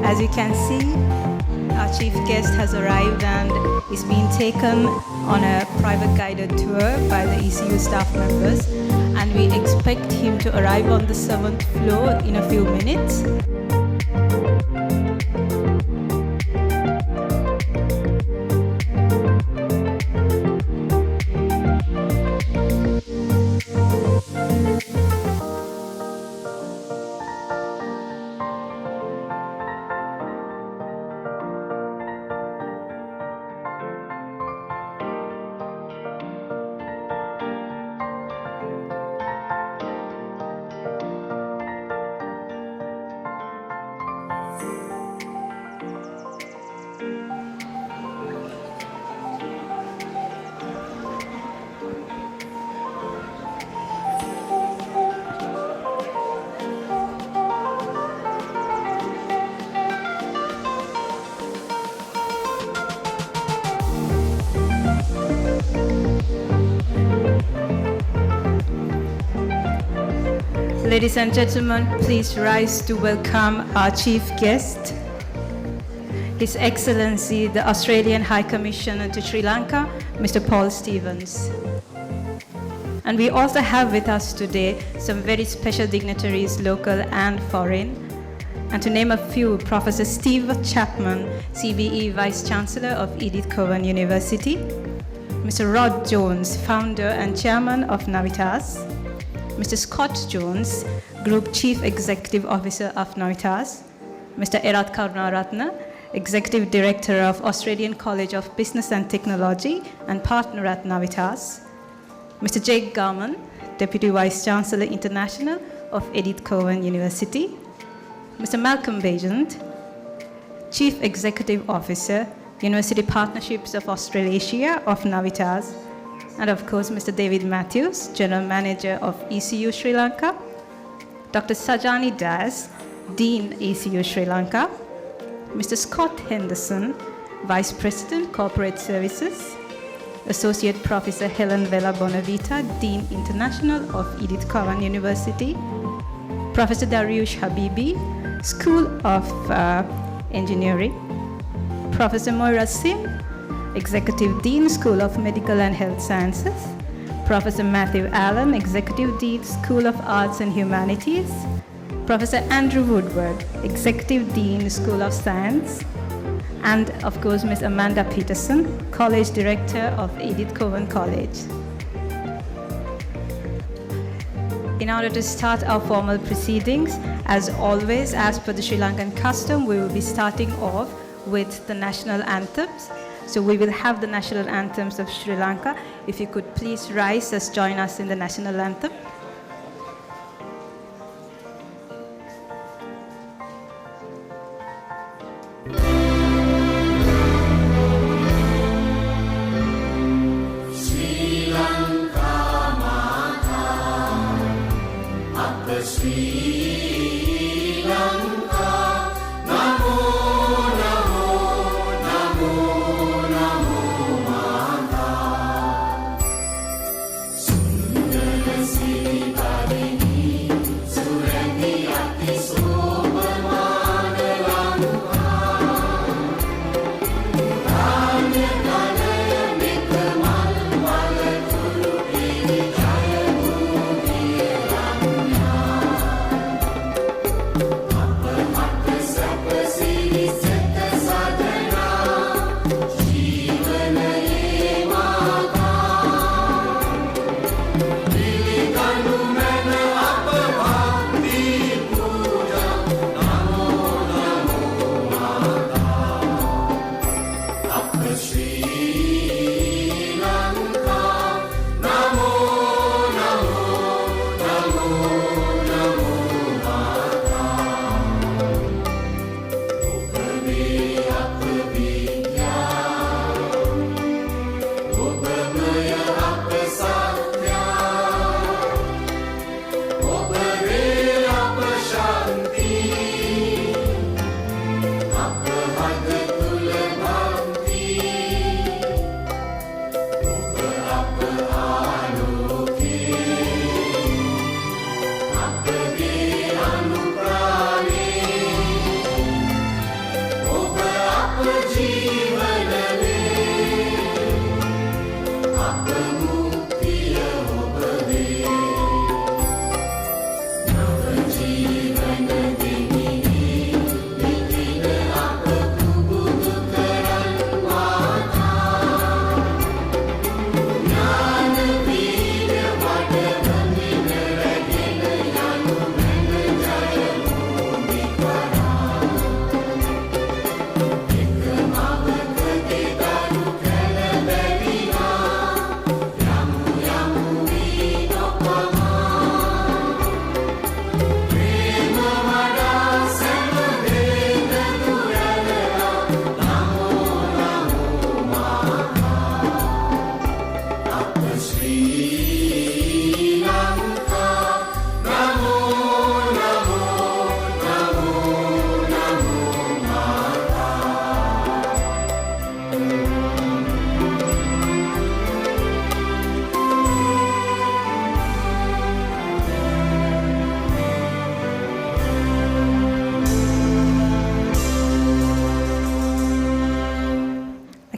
As you can see, our chief guest has arrived and is being taken on a private guided tour by the ECU staff members, and we expect him to arrive on the 7th floor in a few minutes. Ladies and gentlemen, please rise to welcome our chief guest, His Excellency, the Australian High Commissioner to Sri Lanka, Mr. Paul Stevens. And we also have with us today some very special dignitaries, local and foreign. And to name a few, Professor Steve Chapman, CBE Vice Chancellor of Edith Cowan University, Mr. Rod Jones, Founder and Chairman of Navitas, Mr. Scott Jones, Group Chief Executive Officer of Navitas, Mr. Edith Karunaratne, Executive Director of Australian College of Business and Technology and Partner at Navitas, Mr. Jake Garman, Deputy Vice Chancellor International of Edith Cowan University, Mr. Malcolm Bagent, Chief Executive Officer, University Partnerships of Australasia of Navitas, and of course, Mr. David Matthews, General Manager of ECU Sri Lanka, Dr. Sajani Das, Dean ECU Sri Lanka, Mr. Scott Henderson, Vice President, Corporate Services, Associate Professor Helen Vela Bonavita, Dean International of Edith Cowan University, Professor Dariush Habibi, School of Engineering, Professor Moira Sim, Executive Dean, School of Medical and Health Sciences, Professor Matthew Allen, Executive Dean, School of Arts and Humanities, Professor Andrew Woodward, Executive Dean, School of Science, and of course, Ms. Amanda Peterson, College Director of Edith Cowan College. In order to start our formal proceedings, as always, as per the Sri Lankan custom, we will be starting off with the national anthems. So we will have the national anthems of Sri Lanka. If you could please rise as join us in the national anthem.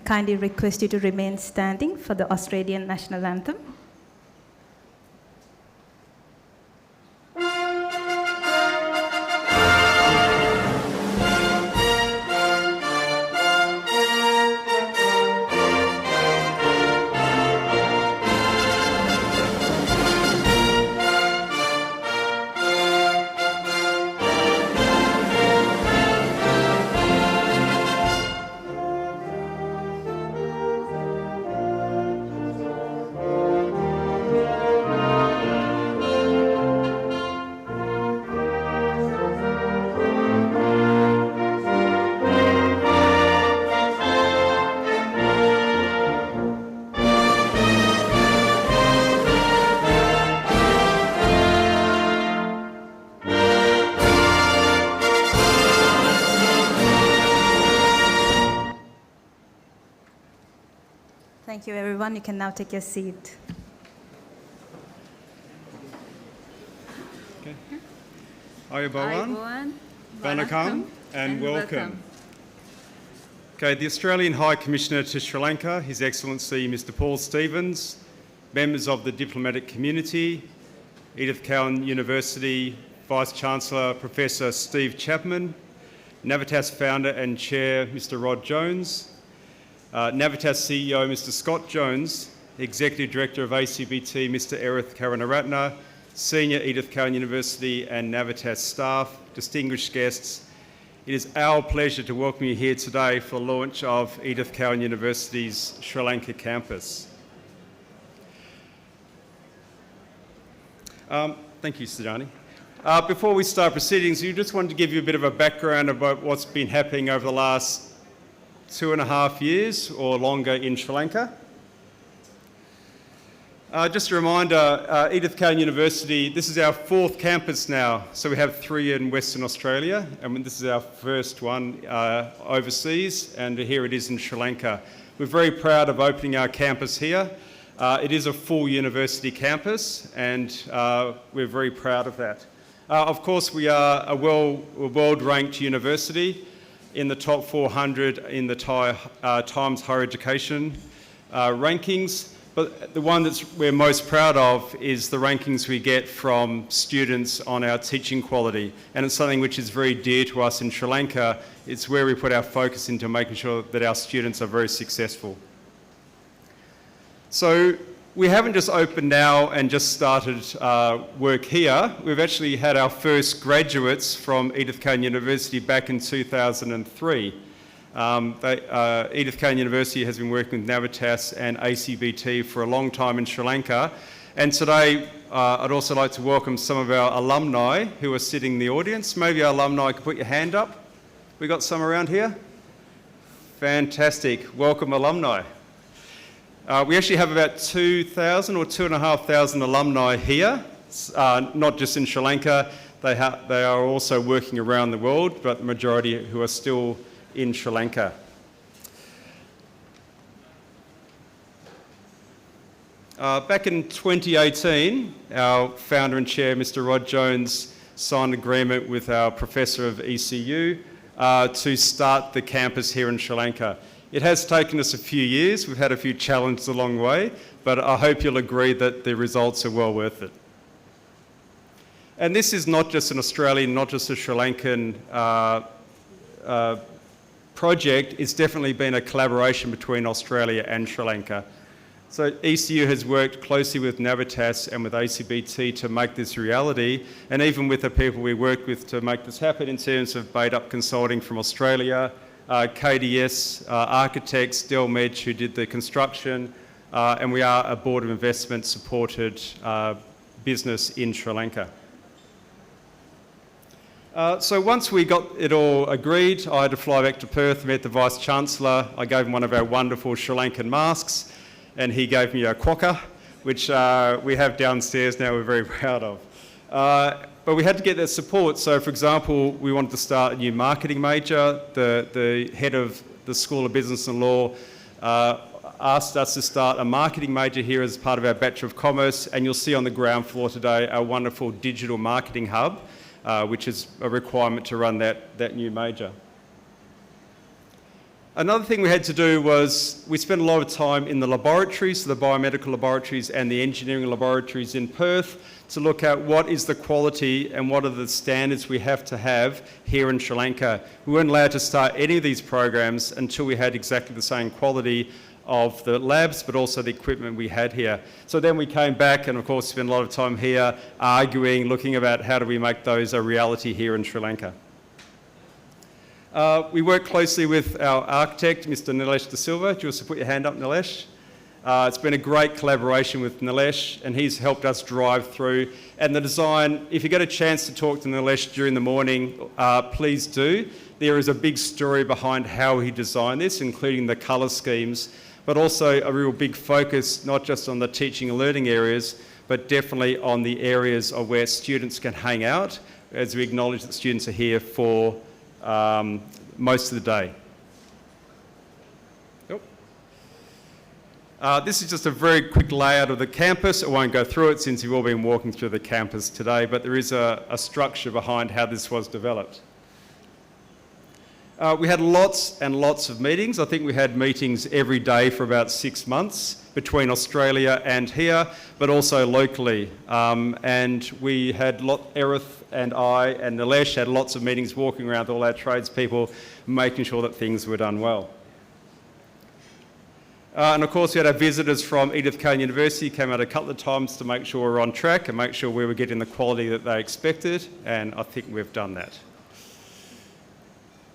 Kindly request you to remain standing for the Australian national anthem. you, everyone. You can now take your seat. Okay. Ayubowan, Vanakkam, and welcome. Okay, the Australian High Commissioner to Sri Lanka, His Excellency Mr. Paul Stevens, members of the diplomatic community, Edith Cowan University Vice-Chancellor Professor Steve Chapman, Navitas founder and chair Mr. Rod Jones, Navitas CEO Mr. Scott Jones, Executive Director of ACBT Mr. Edith Karunaratne, Senior Edith Cowan University and Navitas staff, distinguished guests, it is our pleasure to welcome you here today for the launch of Edith Cowan University's Sri Lanka campus. Thank you, Sujani. Before we start proceedings, we just wanted to give you a bit of a background about what's been happening over the last 2.5 years or longer in Sri Lanka. Just a reminder, Edith Cowan University, this is our 4th campus now. So we have 3 in Western Australia, and this is our first one overseas, and here it is in Sri Lanka. We're very proud of opening our campus here. It is a full university campus, and we're very proud of that. Of course, we are a world-ranked university in the top 400 in the Times Higher Education rankings. But the one that we're most proud of is the rankings we get from students on our teaching quality. And it's something which is very dear to us in Sri Lanka. It's where we put our focus into making sure that our students are very successful. So we haven't just opened now and just started work here. We've actually had our first graduates from Edith Cowan University back in 2003. Edith Cowan University has been working with Navitas and ACBT for a long time in Sri Lanka. And today, I'd also like to welcome some of our alumni who are sitting in the audience. Maybe our alumni can put your hand up. We got some around here? Fantastic. Welcome, alumni. We actually have about 2,000 or 2,500 alumni here, not just in Sri Lanka. They are also working around the world, but the majority who are still in Sri Lanka. Back in 2018, our founder and chair, Mr. Rod Jones, signed an agreement with our professor of ECU to start the campus here in Sri Lanka. It has taken us a few years. We've had a few challenges along the way, but I hope you'll agree that the results are well worth it. And this is not just an Australian, not just a Sri Lankan project. It's definitely been a collaboration between Australia and Sri Lanka. So ECU has worked closely with Navitas and with ACBT to make this reality, and even with the people we work with to make this happen in terms of Bait-Up Consulting from Australia, KDS, Architects, Delmedge who did the construction, and we are a Board of Investment supported business in Sri Lanka. So once we got it all agreed, I had to fly back to Perth, met the Vice-Chancellor. I gave him one of our wonderful Sri Lankan masks, and he gave me a quokka, which we have downstairs now, we're very proud of. But we had to get their support. So, for example, we wanted to start a new marketing major. The head of the School of Business and Law asked us to start a marketing major here as part of our Bachelor of Commerce, and you'll see on the ground floor today our wonderful digital marketing hub, which is a requirement to run that new major. Another thing we had to do was we spent a lot of time in the laboratories, the biomedical laboratories and the engineering laboratories in Perth, to look at what is the quality and what are the standards we have to have here in Sri Lanka. We weren't allowed to start any of these programs until we had exactly the same quality of the labs, but also the equipment we had here. So then we came back and of course spent a lot of time here arguing, looking about how do we make those a reality here in Sri Lanka. We work closely with our architect, Mr. Nilesh De Silva. Do you want to put your hand up, Nilesh? It's been a great collaboration with Nilesh, and he's helped us drive through. And the design, if you get a chance to talk to Nilesh during the morning, please do. There is a big story behind how he designed this, including the colour schemes, but also a real big focus, not just on the teaching and learning areas, but definitely on the areas of where students can hang out, as we acknowledge that students are here for most of the day. This is just a very quick layout of the campus. I won't go through it since you've all been walking through the campus today, but there is a structure behind how this was developed. We had lots and lots of meetings. I think we had meetings every day for about 6 months between Australia and here, but also locally. And we had Edith and I and Nilesh had lots of meetings walking around with all our tradespeople, making sure that things were done well. And of course we had our visitors from Edith Cowan University came out a couple of times to make sure we were on track and make sure we were getting the quality that they expected, and I think we've done that.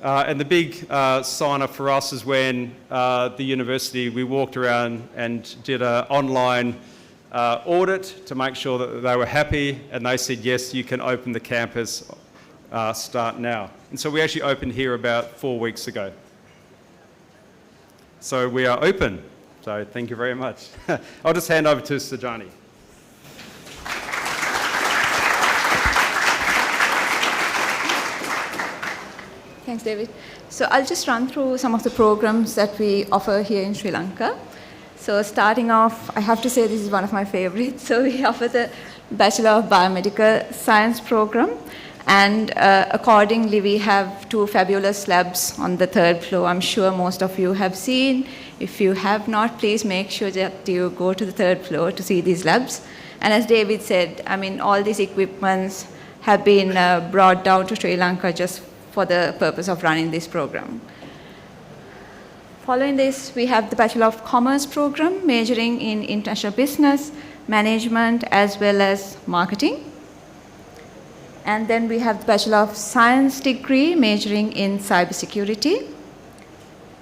And the big sign-up for us is when the university, we walked around and did an online audit to make sure that they were happy, and they said, yes, you can open the campus, start now. And so we actually opened here about 4 weeks ago. So we are open. So thank you very much. I'll just hand over to Sajani. Thanks, David. So I'll just run through some of the programs that we offer here in Sri Lanka. So starting off, I have to say this is one of my favorites. So we offer the Bachelor of Biomedical Science program. And accordingly, we have 2 fabulous labs on the 3rd floor. I'm sure most of you have seen. If you have not, please make sure that you go to the 3rd floor to see these labs. And as David said, I mean, all these equipments have been brought down to Sri Lanka just for the purpose of running this program. Following this, we have the Bachelor of Commerce program, majoring in international business, management, as well as marketing. And then we have the Bachelor of Science degree, majoring in cybersecurity.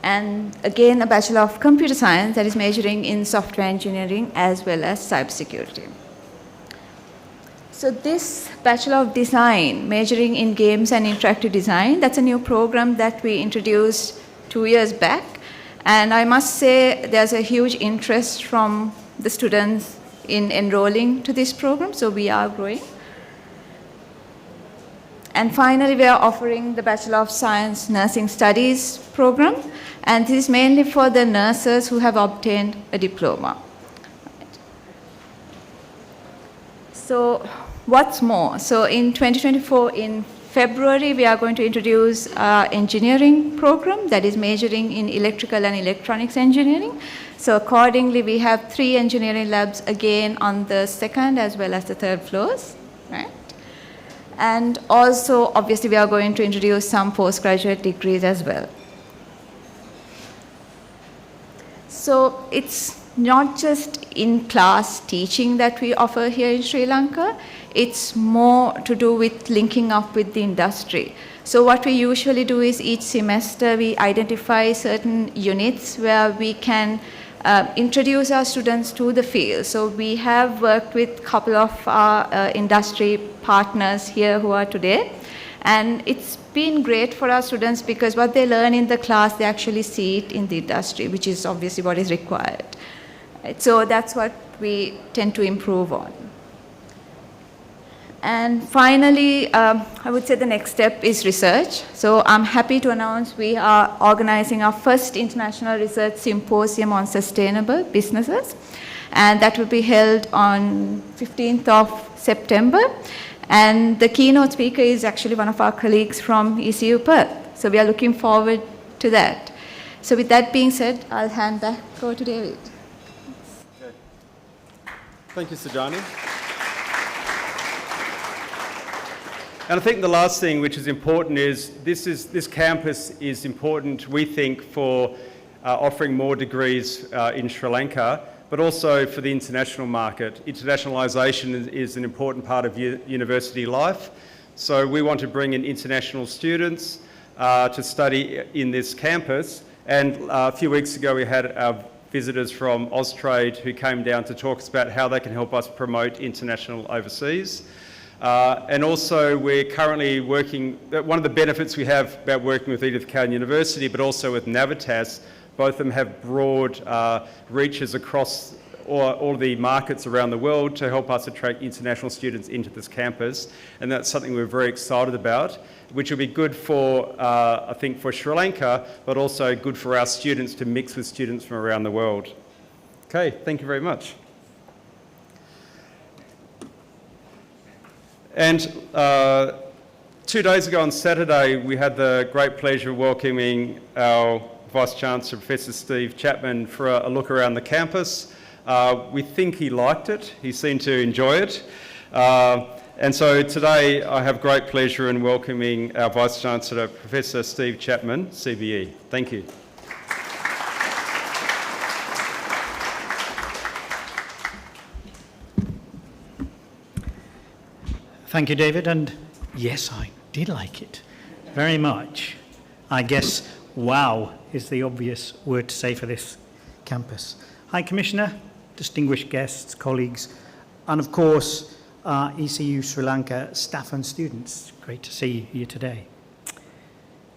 And again, a Bachelor of Computer Science that is majoring in software engineering as well as cybersecurity. So this Bachelor of Design, majoring in games and interactive design, that's a new program that we introduced 2 years back. And I must say there's a huge interest from the students in enrolling to this program, so we are growing. And finally, we are offering the Bachelor of Science Nursing Studies program, and this is mainly for the nurses who have obtained a diploma. So what's more? So in 2024, in February, we are going to introduce our engineering program that is majoring in electrical and electronics engineering. So accordingly, we have 3 engineering labs again on the 2nd as well as the 3rd floors, right? And also, obviously, we are going to introduce some postgraduate degrees as well. So it's not just in-class teaching that we offer here in Sri Lanka. It's more to do with linking up with the industry. So what we usually do is each semester we identify certain units where we can introduce our students to the field. So we have worked with a couple of our industry partners here who are today. And it's been great for our students because what they learn in the class, they actually see it in the industry, which is obviously what is required. Right? So that's what we tend to improve on. And finally, I would say the next step is research. So I'm happy to announce we are organizing our first international research symposium on sustainable businesses. And that will be held on 15th of September. And the keynote speaker is actually one of our colleagues from ECU Perth. So we are looking forward to that. So with that being said, I'll hand back over to David. Okay. Thank you, Sajani. And I think the last thing which is important is this campus is important, we think, for offering more degrees in Sri Lanka, but also for the international market. Internationalisation is an important part of university life. So we want to bring in international students to study in this campus. And a few weeks ago we had our visitors from Austrade who came down to talk about how they can help us promote international overseas. And also we're currently working, one of the benefits we have about working with Edith Cowan University, but also with Navitas, both of them have broad reaches across all the markets around the world to help us attract international students into this campus. And that's something we're very excited about, which will be good for, I think, for Sri Lanka, but also good for our students to mix with students from around the world. Okay, thank you very much. And 2 days ago on Saturday, we had the great pleasure of welcoming our Vice-Chancellor, Professor Steve Chapman, for a look around the campus. We think he liked it. He seemed to enjoy it. And so today I have great pleasure in welcoming our Vice-Chancellor, Professor Steve Chapman, CBE. Thank you. Thank you, David, and yes, I did like it very much. I guess wow is the obvious word to say for this campus. Hi, Commissioner, distinguished guests, colleagues, and of course, ECU Sri Lanka staff and students. Great to see you here today.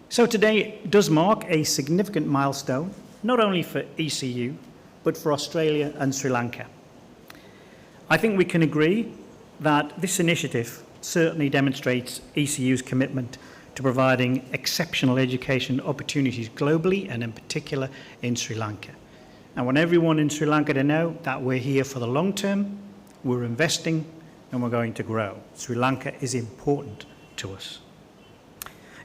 So today does mark a significant milestone, not only for ECU, but for Australia and Sri Lanka. I think we can agree that this initiative certainly demonstrates ECU's commitment to providing exceptional education opportunities globally and in particular in Sri Lanka. I want everyone in Sri Lanka to know that we're here for the long term, we're investing and we're going to grow. Sri Lanka is important to us.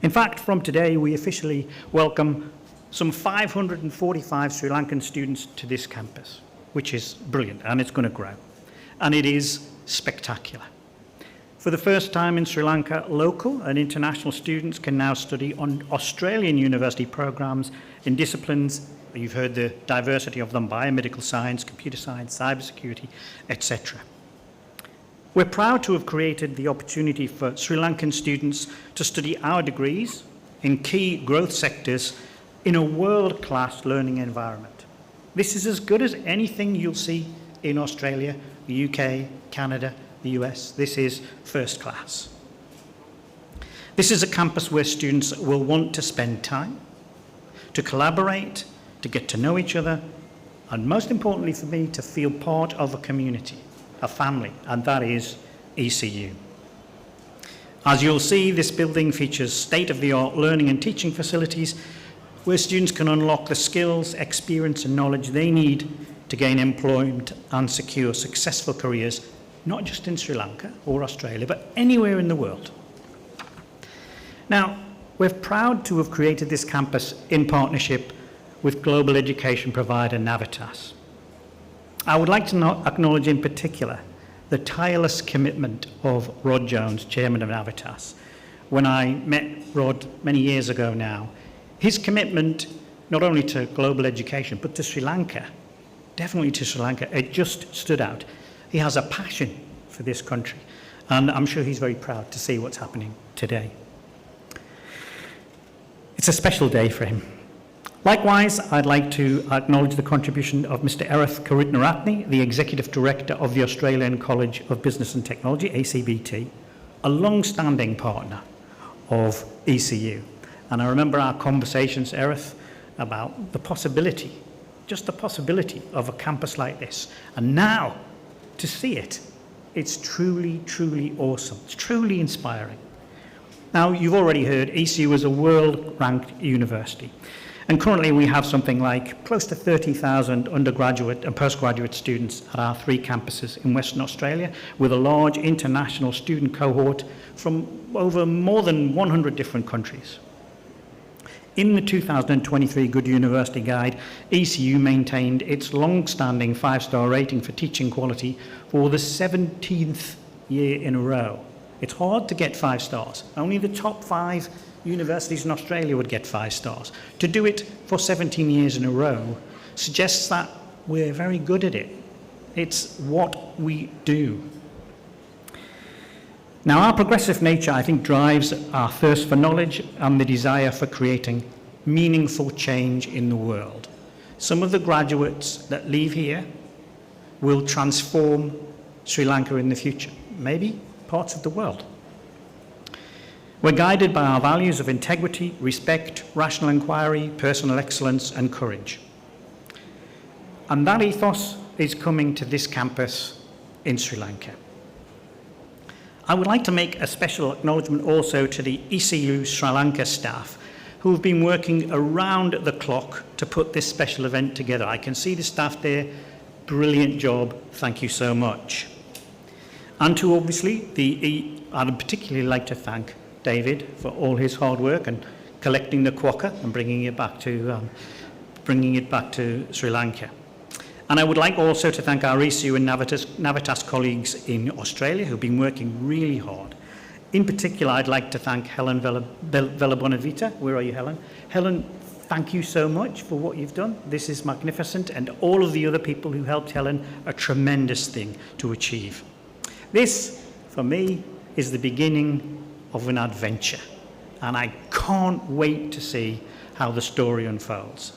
In fact, from today we officially welcome some 545 Sri Lankan students to this campus, which is brilliant and it's going to grow. And it is spectacular. For the first time in Sri Lanka, local and international students can now study on Australian university programs in disciplines, you've heard the diversity of them, biomedical science, computer science, cybersecurity, etc. We're proud to have created the opportunity for Sri Lankan students to study our degrees in key growth sectors in a world-class learning environment. This is as good as anything you'll see in Australia, the UK, Canada, the US. This is first class. This is a campus where students will want to spend time, to collaborate, to get to know each other, and most importantly for me, to feel part of a community, a family, and that is ECU. As you'll see, this building features state-of-the-art learning and teaching facilities where students can unlock the skills, experience, and knowledge they need to gain employment and secure successful careers, not just in Sri Lanka or Australia, but anywhere in the world. Now, we're proud to have created this campus in partnership with global education provider Navitas. I would like to acknowledge in particular the tireless commitment of Rod Jones, chairman of Navitas. When I met Rod many years ago now, his commitment not only to global education, but to Sri Lanka, definitely to Sri Lanka, it just stood out. He has a passion for this country, and I'm sure he's very proud to see what's happening today. It's a special day for him. Likewise, I'd like to acknowledge the contribution of Mr. Edith Karitnaratne, the Executive Director of the Australian College of Business and Technology, ACBT, a long-standing partner of ECU. And I remember our conversations, Edith, about the possibility, just the possibility of a campus like this. And now, to see it, it's truly, truly awesome. It's truly inspiring. Now, you've already heard ECU is a world-ranked university. And currently we have something like close to 30,000 undergraduate and postgraduate students at our 3 campuses in Western Australia, with a large international student cohort from over more than 100 different countries. In the 2023 Good University Guide, ECU maintained its long-standing 5-star rating for teaching quality for the 17th year in a row. It's hard to get 5 stars. Only the top 5 universities in Australia would get 5 stars. To do it for 17 years in a row suggests that we're very good at it. It's what we do. Now, our progressive nature, I think, drives our thirst for knowledge and the desire for creating meaningful change in the world. Some of the graduates that leave here will transform Sri Lanka in the future, maybe parts of the world. We're guided by our values of integrity, respect, rational inquiry, personal excellence, and courage. And that ethos is coming to this campus in Sri Lanka. I would like to make a special acknowledgement also to the ECU Sri Lanka staff who have been working around the clock to put this special event together. I can see the staff there Brilliant job. Thank you so much. And to obviously I'd particularly like to thank David for all his hard work and collecting the quokka and bringing it back to Sri Lanka. And I would like also to thank our ECU and Navitas colleagues in Australia who've been working really hard. In particular, I'd like to thank Helen Vellabonavita. Where are you, Helen? Helen, thank you so much for what you've done. This is magnificent, and all of the other people who helped Helen, a tremendous thing to achieve. This, for me, is the beginning of an adventure, and I can't wait to see how the story unfolds.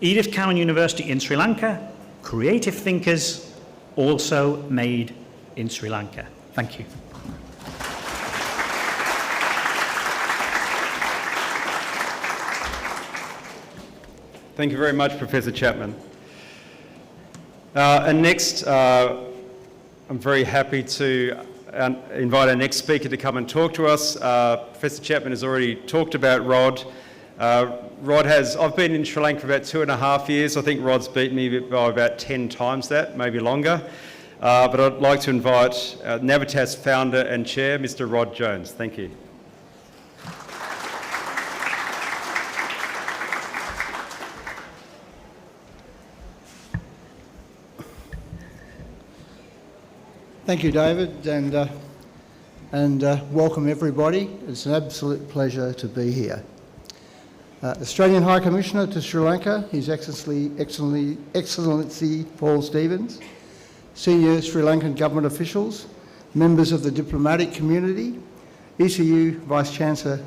Edith Cowan University in Sri Lanka, creative thinkers, also made in Sri Lanka. Thank you. Thank you very much, Professor Chapman. And next, I'm very happy to invite our next speaker to come and talk to us. Professor Chapman has already talked about Rod. I've been in Sri Lanka for about 2.5 years. I think Rod's beat me by about 10 times that, maybe longer. But I'd like to invite Navitas founder and chair, Mr. Rod Jones. Thank you. Thank you, David, and welcome everybody. It's an absolute pleasure to be here. Australian High Commissioner to Sri Lanka, His Excellency Paul Stevens, senior Sri Lankan government officials, members of the diplomatic community, ECU Vice Chancellor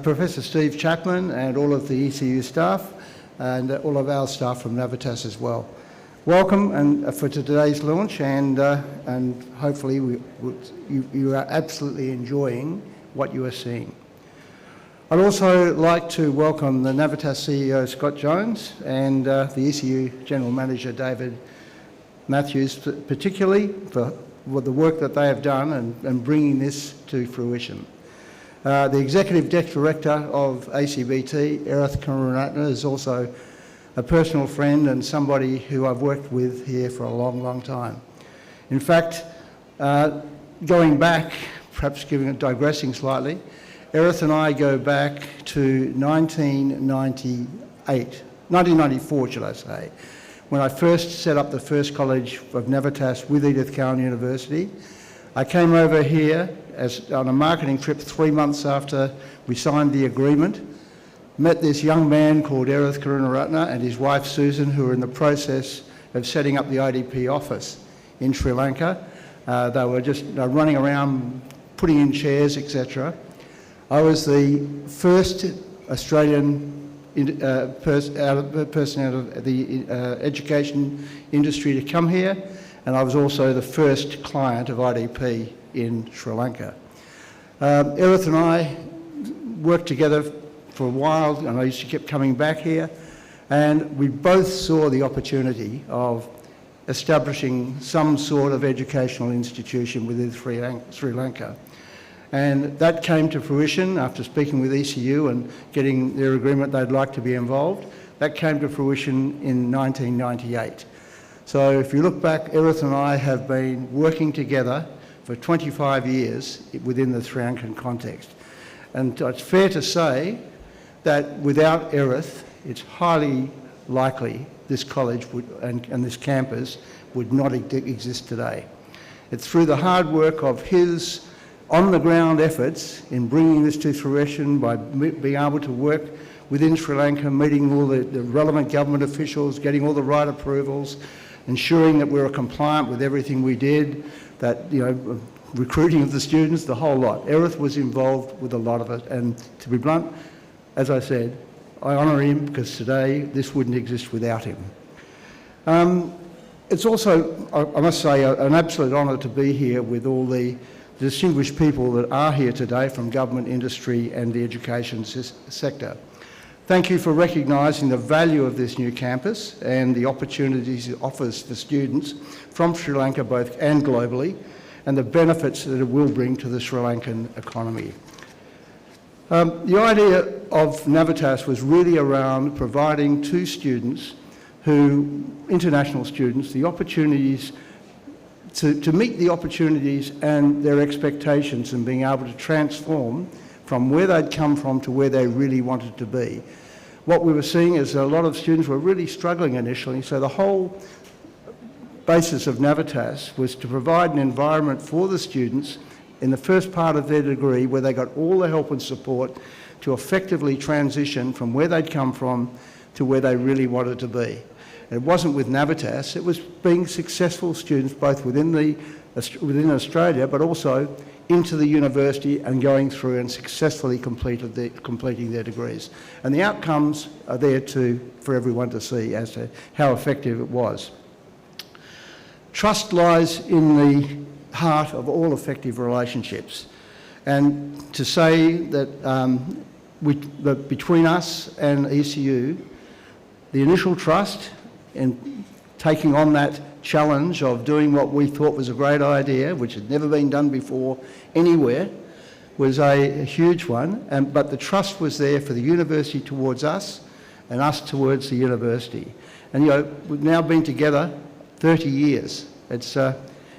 Professor Steve Chapman, and all of the ECU staff, and all of our staff from Navitas as well. Welcome for today's launch, and hopefully you are absolutely enjoying what you are seeing. I'd also like to welcome the Navitas CEO Scott Jones and the ECU General Manager David Matthews, particularly for the work that they have done and bringing this to fruition. The Executive Director of ACBT, Edith Karunaratne, is also a personal friend and somebody who I've worked with here for a long, long time. In fact, going back, perhaps digressing slightly, Edith and I go back to 1994, should I say, when I first set up the first college of Navitas with Edith Cowan University. I came over here on a marketing trip 3 months after we signed the agreement, met this young man called Edith Karunaratne and his wife Susan, who were in the process of setting up the IDP office in Sri Lanka. They were just running around, putting in chairs, etc. I was the first Australian person out of the education industry to come here, and I was also the first client of IDP in Sri Lanka. Edith and I worked together for a while, and I used to keep coming back here, and we both saw the opportunity of establishing some sort of educational institution within Sri Lanka. And that came to fruition after speaking with ECU and getting their agreement they'd like to be involved. That came to fruition in 1998. So if you look back, Edith and I have been working together for 25 years within the Sri Lankan context. And it's fair to say that without Edith, it's highly likely this college and this campus would not exist today. It's through the hard work of his on-the-ground efforts in bringing this to fruition, by being able to work within Sri Lanka, meeting all the relevant government officials, getting all the right approvals, ensuring that we were compliant with everything we did, that, recruiting of the students, the whole lot. Edith was involved with a lot of it, and to be blunt, as I said, I honour him because today this wouldn't exist without him. It's also, I must say, an absolute honour to be here with all the distinguished people that are here today from government, industry and the education sector. Thank you for recognising the value of this new campus and the opportunities it offers for students from Sri Lanka both and globally, and the benefits that it will bring to the Sri Lankan economy. The idea of Navitas was really around providing to students international students, the opportunities to meet the opportunities and their expectations and being able to transform from where they'd come from to where they really wanted to be. What we were seeing is a lot of students were really struggling initially, so the whole basis of Navitas was to provide an environment for the students in the first part of their degree where they got all the help and support to effectively transition from where they'd come from to where they really wanted to be. It wasn't with Navitas, it was being successful students both within Australia but also into the university and going through and successfully completing their degrees. And the outcomes are there for everyone to see as to how effective it was. Trust lies in the heart of all effective relationships. And to say that, that between us and ECU, the initial trust in taking on that challenge of doing what we thought was a great idea, which had never been done before anywhere, was a huge one. But the trust was there for the university towards us and us towards the university. And we've now been together 30 years. It's a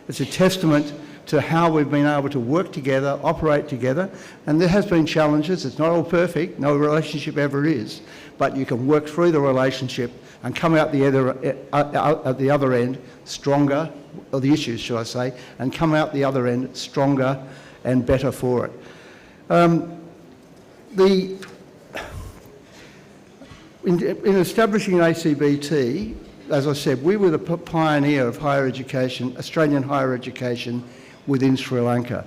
testament to how we've been able to work together, operate together, and there has been challenges. It's not all perfect, no relationship ever is, but you can work through the relationship and come out at the other end stronger, or the issues, should I say, and come out the other end stronger and better for it. In establishing ACBT, as I said, we were the pioneer of higher education, Australian higher education within Sri Lanka.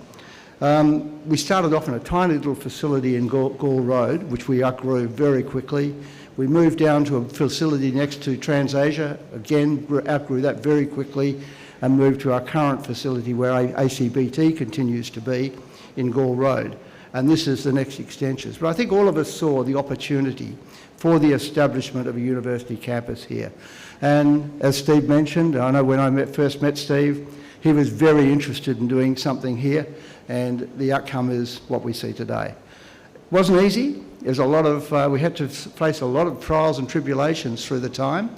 We started off in a tiny little facility in Gaul Road, which we outgrew very quickly. We moved down to a facility next to TransAsia, again outgrew that very quickly, and moved to our current facility where ACBT continues to be in Gaul Road. And this is the next extensions. But I think all of us saw the opportunity for the establishment of a university campus here. And as Steve mentioned, I know when I first met Steve, he was very interested in doing something here, and the outcome is what we see today. It wasn't easy. There's a lot of, we had to face a lot of trials and tribulations through the time.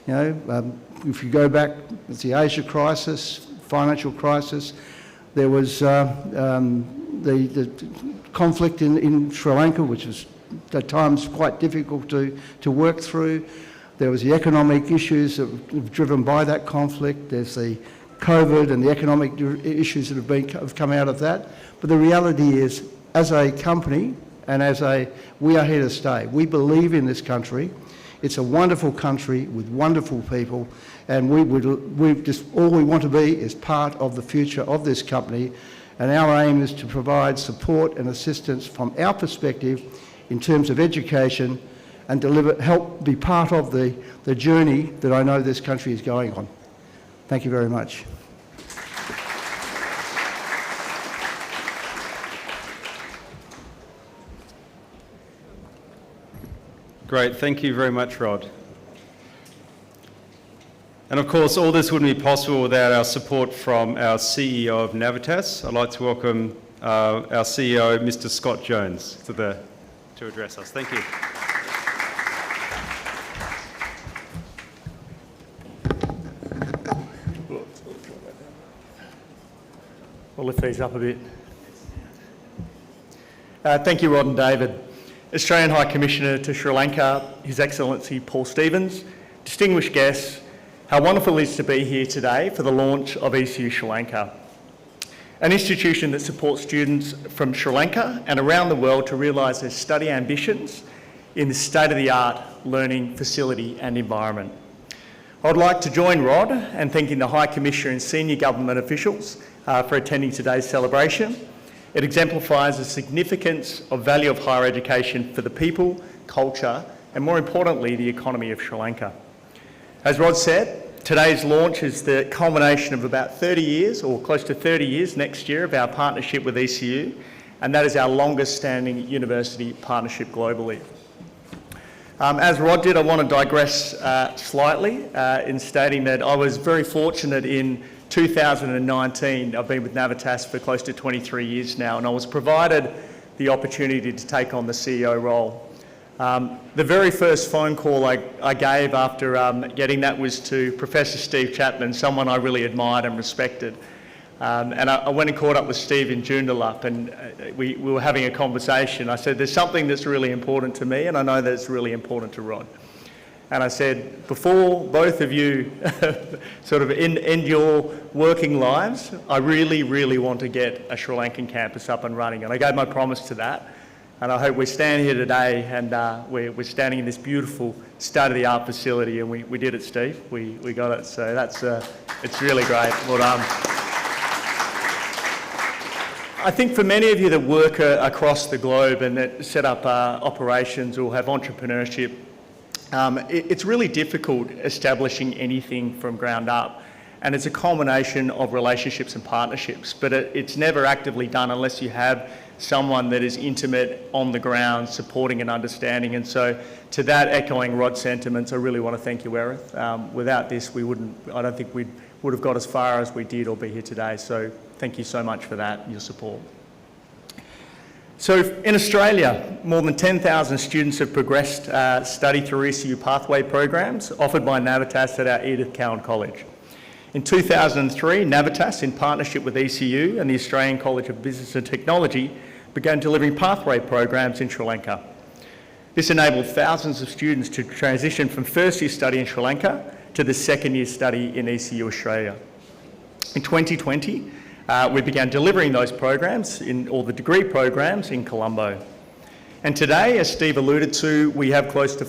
If you go back, it's the Asia crisis, financial crisis. There was the conflict in Sri Lanka, which was at times quite difficult to work through. There was the economic issues that were driven by that conflict. There's the COVID and the economic issues that have come out of that. But the reality is, as a company and we are here to stay. We believe in this country. It's a wonderful country with wonderful people, and all we want to be is part of the future of this company. And our aim is to provide support and assistance from our perspective in terms of education and help be part of the journey that I know this country is going on. Thank you very much. Great, thank you very much, Rod. And of course, all this wouldn't be possible without our support from our CEO of Navitas. I'd like to welcome our CEO, Mr. Scott Jones, to address us. Thank you. We'll lift these up a bit. Thank you, Rod and David. Australian High Commissioner to Sri Lanka, His Excellency Paul Stevens, distinguished guests, how wonderful it is to be here today for the launch of ECU Sri Lanka, an institution that supports students from Sri Lanka and around the world to realise their study ambitions in the state-of-the-art learning facility and environment. I would like to join Rod in thanking the High Commissioner and senior government officials for attending today's celebration. It exemplifies the significance of value of higher education for the people, culture, and more importantly, the economy of Sri Lanka. As Rod said, today's launch is the culmination of about 30 years, or close to 30 years next year, of our partnership with ECU, and that is our longest standing university partnership globally. As Rod did, I want to digress slightly in stating that I was very fortunate in 2019, I've been with Navitas for close to 23 years now, and I was provided the opportunity to take on the CEO role. The very first phone call I gave after getting that was to Professor Steve Chapman, someone I really admired and respected. And I went and caught up with Steve in Joondalup, and we were having a conversation. I said, there's something that's really important to me, and I know that it's really important to Rod. And I said, before both of you sort of end your working lives, I really, really want to get a Sri Lankan campus up and running. And I gave my promise to that. And I hope we stand here today and we're standing in this beautiful state-of-the-art facility, and we did it, Steve. We got it. So that's, it's really great. Well done. I think for many of you that work across the globe and that set up operations or have entrepreneurship, it's really difficult establishing anything from ground up, and it's a combination of relationships and partnerships, but it's never actively done unless you have someone that is intimate on the ground supporting and understanding. And so to that, echoing Rod's sentiments, I really want to thank you, Edith. Without this, I don't think we would have got as far as we did or be here today, so thank you so much for that, your support. So in Australia, more than 10,000 students have progressed study through ECU pathway programs offered by Navitas at our Edith Cowan College. In 2003, Navitas, in partnership with ECU and the Australian College of Business and Technology, began delivering pathway programs in Sri Lanka. This enabled thousands of students to transition from first year study in Sri Lanka to the second year study in ECU Australia. In 2020, we began delivering those programs, or the degree programs, in Colombo. And today, as Steve alluded to, we have close to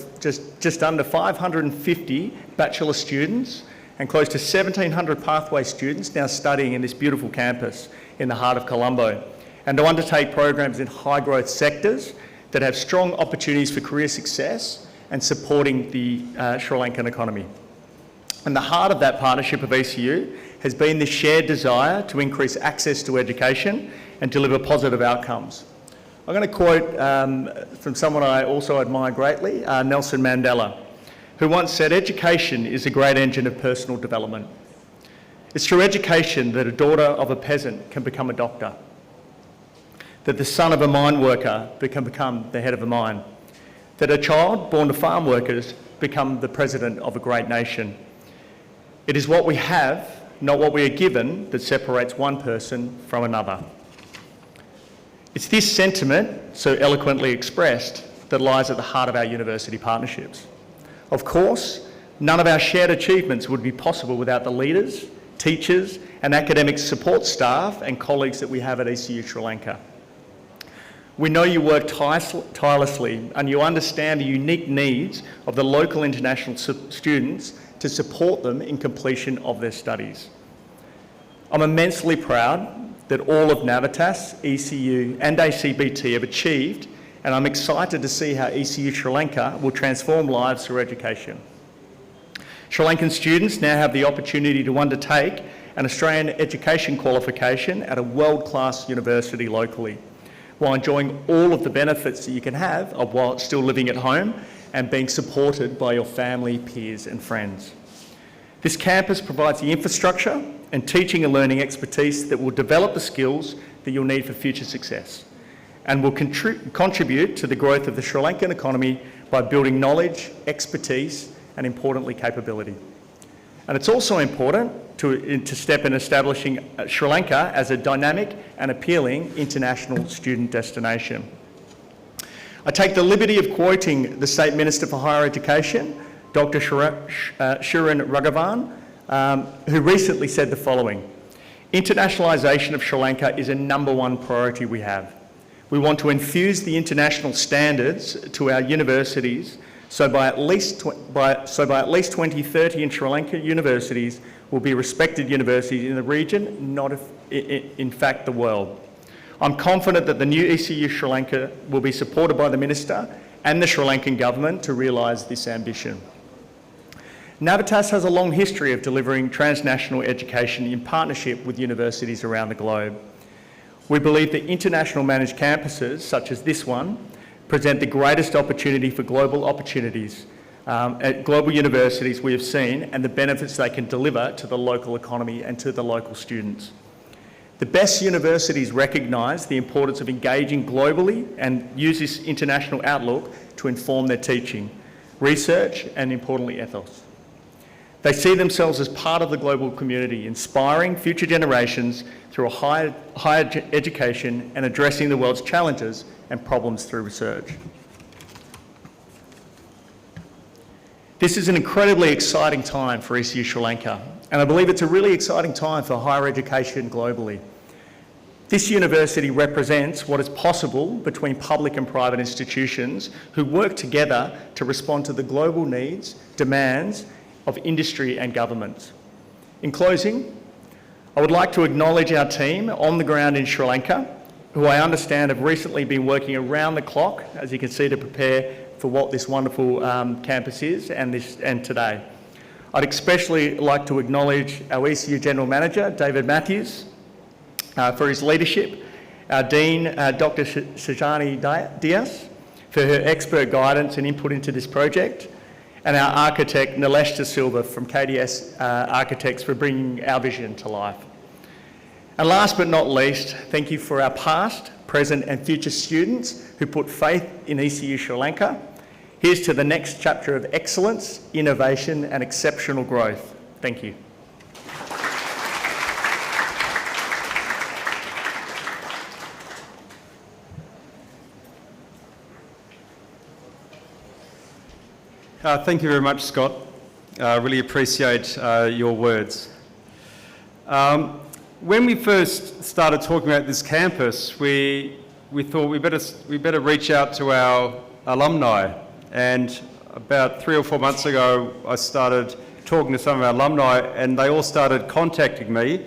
just under 550 bachelor students and close to 1,700 pathway students now studying in this beautiful campus in the heart of Colombo, and to undertake programs in high growth sectors that have strong opportunities for career success and supporting the Sri Lankan economy. And the heart of that partnership of ECU has been the shared desire to increase access to education and deliver positive outcomes. I'm going to quote from someone I also admire greatly, Nelson Mandela, who once said, "Education is a great engine of personal development. It's through education that a daughter of a peasant can become a doctor, that the son of a mine worker can become the head of a mine, that a child born to farm workers become the president of a great nation. It is what we have, not what we are given, that separates one person from another." It's this sentiment, so eloquently expressed, that lies at the heart of our university partnerships. Of course, none of our shared achievements would be possible without the leaders, teachers, and academic support staff and colleagues that we have at ECU Sri Lanka. We know you work tirelessly and you understand the unique needs of the local international students to support them in completion of their studies. I'm immensely proud that all of Navitas, ECU and ACBT have achieved, and I'm excited to see how ECU Sri Lanka will transform lives through education. Sri Lankan students now have the opportunity to undertake an Australian education qualification at a world-class university locally, while enjoying all of the benefits that you can have of while still living at home and being supported by your family, peers and friends. This campus provides the infrastructure and teaching and learning expertise that will develop the skills that you'll need for future success, and will contribute to the growth of the Sri Lankan economy by building knowledge, expertise and importantly capability. And it's also important to step in establishing Sri Lanka as a dynamic and appealing international student destination. I take the liberty of quoting the State Minister for Higher Education, Dr. Shirin Raghavan, who recently said the following: "Internationalisation of Sri Lanka is a #1 priority we have. We want to infuse the international standards to our universities, so by at least 2030 in Sri Lanka universities will be respected universities in the region, not in fact the world. I'm confident that the new ECU Sri Lanka will be supported by the Minister and the Sri Lankan government to realise this ambition." Navitas has a long history of delivering transnational education in partnership with universities around the globe. We believe that international managed campuses, such as this one, present the greatest opportunity for global opportunities at global universities we have seen, and the benefits they can deliver to the local economy and to the local students. The best universities recognise the importance of engaging globally and use this international outlook to inform their teaching, research and, importantly, ethos. They see themselves as part of the global community, inspiring future generations through a higher education and addressing the world's challenges and problems through research. This is an incredibly exciting time for ECU Sri Lanka, and I believe it's a really exciting time for higher education globally. This university represents what is possible between public and private institutions who work together to respond to the global needs, demands of industry and governments. In closing, I would like to acknowledge our team on the ground in Sri Lanka, who I understand have recently been working around the clock, as you can see, to prepare for what this wonderful campus is and today. I'd especially like to acknowledge our ECU General Manager, David Matthews, for his leadership, our Dean, Dr. Sajani Diaz, for her expert guidance and input into this project, and our architect, Nilesh De Silva from KDS Architects, for bringing our vision to life. And last but not least, thank you for our past, present and future students who put faith in ECU Sri Lanka. Here's to the next chapter of excellence, innovation and exceptional growth. Thank you. Thank you very much, Scott. I really appreciate your words. When we first started talking about this campus, we thought we better reach out to our alumni. And about 3 or 4 months ago, I started talking to some of our alumni, and they all started contacting me,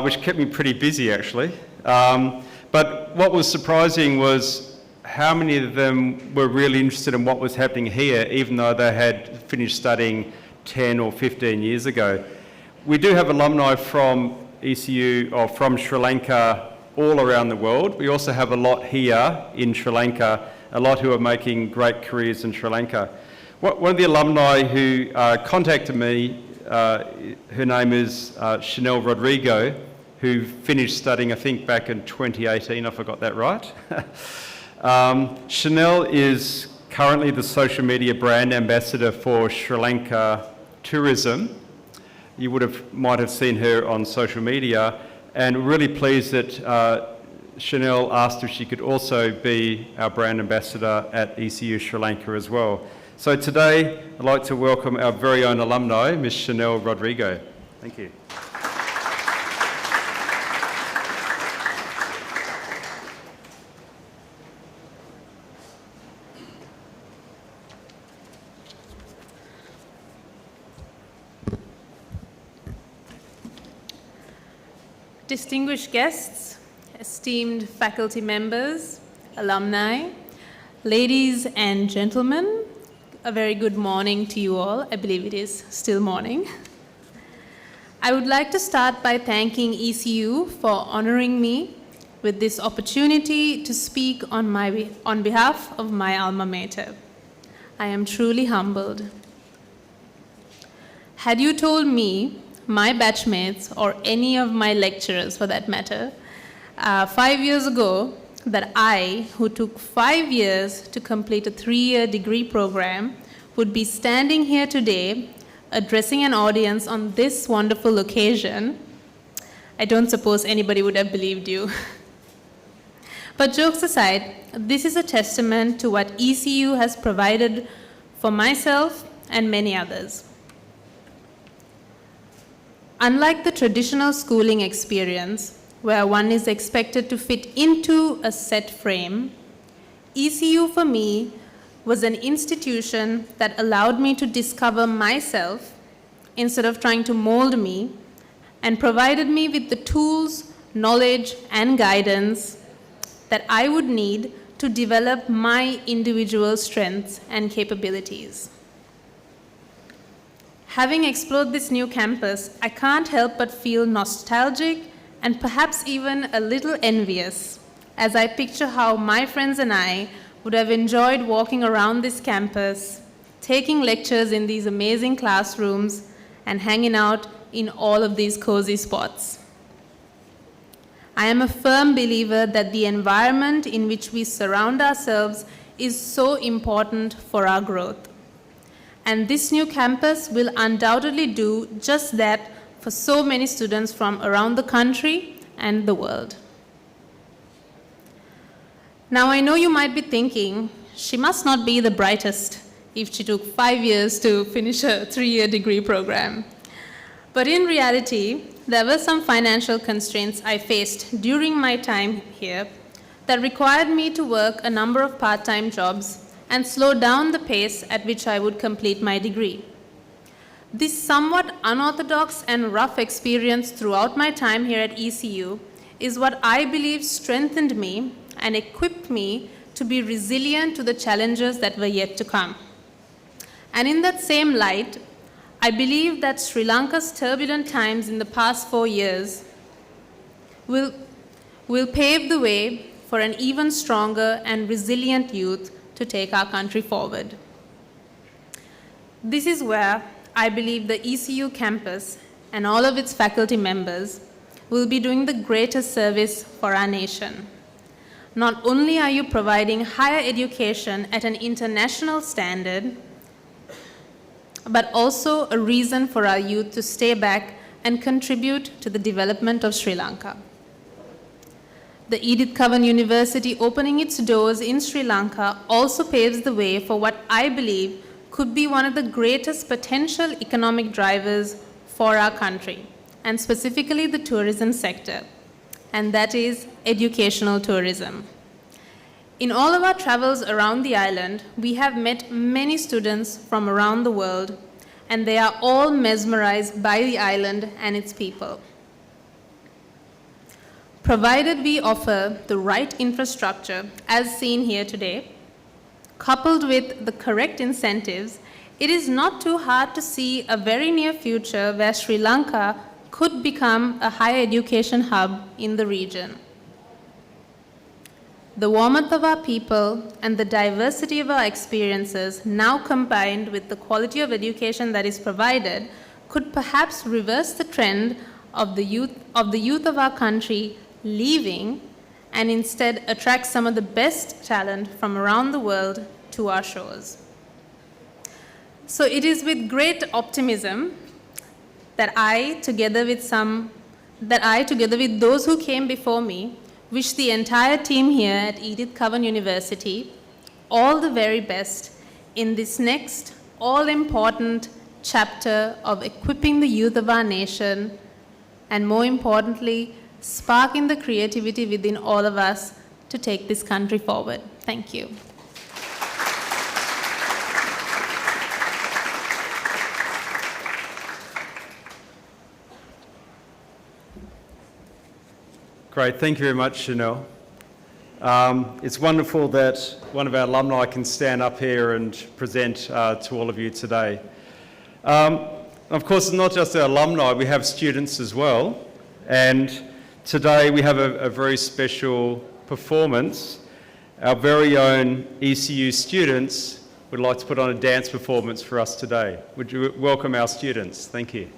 which kept me pretty busy, actually. But what was surprising was how many of them were really interested in what was happening here, even though they had finished studying 10 or 15 years ago. We do have alumni from ECU or from Sri Lanka all around the world. We also have a lot here in Sri Lanka, a lot who are making great careers in Sri Lanka. One of the alumni who contacted me, her name is Chanel Rodrigo, who finished studying, I think, back in 2018, if I got that right. Chanel is currently the social media brand ambassador for Sri Lanka Tourism. You might have seen her on social media, and really pleased that Chanel asked if she could also be our brand ambassador at ECU Sri Lanka as well. So today, I'd like to welcome our very own alumni, Ms. Chanel Rodrigo. Thank you. Distinguished guests, esteemed faculty members, alumni, ladies and gentlemen, a very good morning to you all. I believe it is still morning. I would like to start by thanking ECU for honoring me with this opportunity to speak on behalf of my alma mater. I am truly humbled. Had you told me, my batchmates, or any of my lecturers for that matter, 5 years ago, that I, who took 5 years to complete a 3-year degree program, would be standing here today addressing an audience on this wonderful occasion, I don't suppose anybody would have believed you. But jokes aside, this is a testament to what ECU has provided for myself and many others. Unlike the traditional schooling experience, where one is expected to fit into a set frame, ECU for me was an institution that allowed me to discover myself instead of trying to mold me, and provided me with the tools, knowledge, and guidance that I would need to develop my individual strengths and capabilities. Having explored this new campus, I can't help but feel nostalgic and perhaps even a little envious as I picture how my friends and I would have enjoyed walking around this campus, taking lectures in these amazing classrooms, and hanging out in all of these cozy spots. I am a firm believer that the environment in which we surround ourselves is so important for our growth. And this new campus will undoubtedly do just that for so many students from around the country and the world. Now, I know you might be thinking, she must not be the brightest if she took 5 years to finish a 3-year degree program. But in reality, there were some financial constraints I faced during my time here that required me to work a number of part-time jobs and slow down the pace at which I would complete my degree. This somewhat unorthodox and rough experience throughout my time here at ECU is what I believe strengthened me and equipped me to be resilient to the challenges that were yet to come. And in that same light, I believe that Sri Lanka's turbulent times in the past 4 years will pave the way for an even stronger and resilient youth to take our country forward. This is where I believe the ECU campus and all of its faculty members will be doing the greatest service for our nation. Not only are you providing higher education at an international standard, but also a reason for our youth to stay back and contribute to the development of Sri Lanka. The Edith Cowan University opening its doors in Sri Lanka also paves the way for what I believe could be one of the greatest potential economic drivers for our country, and specifically the tourism sector, and that is educational tourism. In all of our travels around the island, we have met many students from around the world, and they are all mesmerized by the island and its people. Provided we offer the right infrastructure, as seen here today, coupled with the correct incentives, it is not too hard to see a very near future where Sri Lanka could become a higher education hub in the region. The warmth of our people and the diversity of our experiences, now combined with the quality of education that is provided, could perhaps reverse the trend of the youth of our country leaving and instead attract some of the best talent from around the world to our shores. So it is with great optimism that I, together with those who came before me, wish the entire team here at Edith Cowan University all the very best in this next all-important chapter of equipping the youth of our nation, and more importantly, sparking the creativity within all of us to take this country forward. Thank you. Great, thank you very much, Chanel. It's wonderful that one of our alumni can stand up here and present to all of you today. Of course, it's not just our alumni, we have students as well. And today we have a very special performance. Our very own ECU students would like to put on a dance performance for us today. Would you welcome our students? Thank you.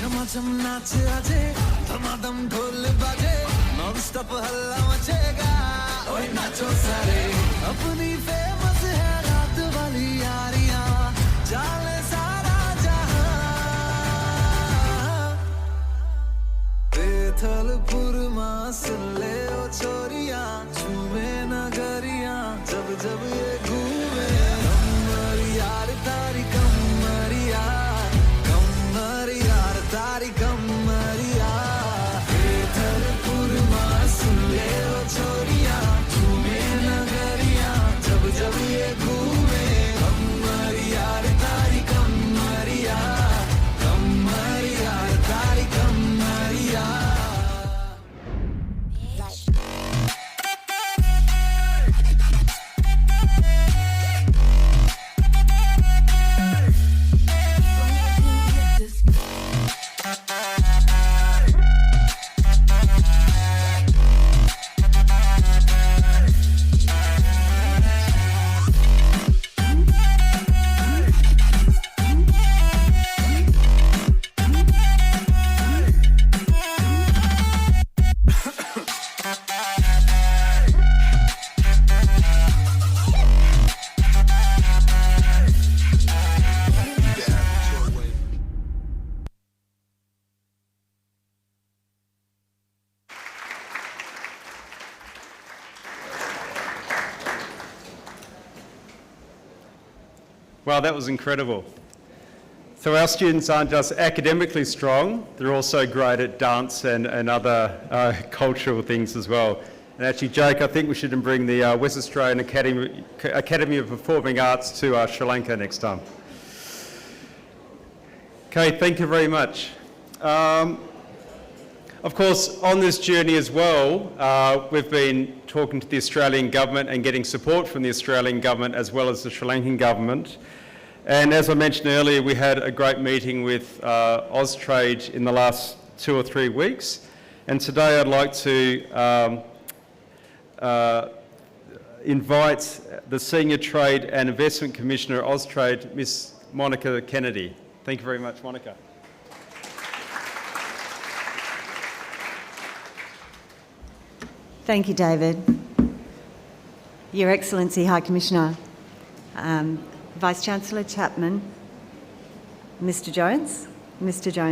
झमाझम नाच आजे धमाधम ढोल बाजे non stop हल्ला मचेगा ओए नाचो सारे अपनी फेमस है रात वाली यारियां जाले सारा जहां बेथलपुर मां सुन ले ओ छोरियां झूमे नगरियां जब जब ये घूमे कमर यार तारी कमर यार तारी कमर यार बेथलपुर मां सुन ले ओ छोरियां झूमे नगरियां जब जब ये घूमे कमर यार तारी कमर यार तारी कमर यार Wow, that was incredible. So our students aren't just academically strong, they're also great at dance and other cultural things as well. And actually, Jake, I think we should bring the West Australian Academy of Performing Arts to Sri Lanka next time. Okay, thank you very much. Of course, on this journey as well, we've been talking to the Australian government and getting support from the Australian government as well as the Sri Lankan government. And as I mentioned earlier, we had a great meeting with Austrade in the last 2 or 3 weeks. And today I'd like to invite the Senior Trade and Investment Commissioner at Austrade, Miss Monica Kennedy. Thank you very much, Monica. Thank you, David. Your Excellency, High Commissioner, Vice-Chancellor Chapman, Mr Jones, Mr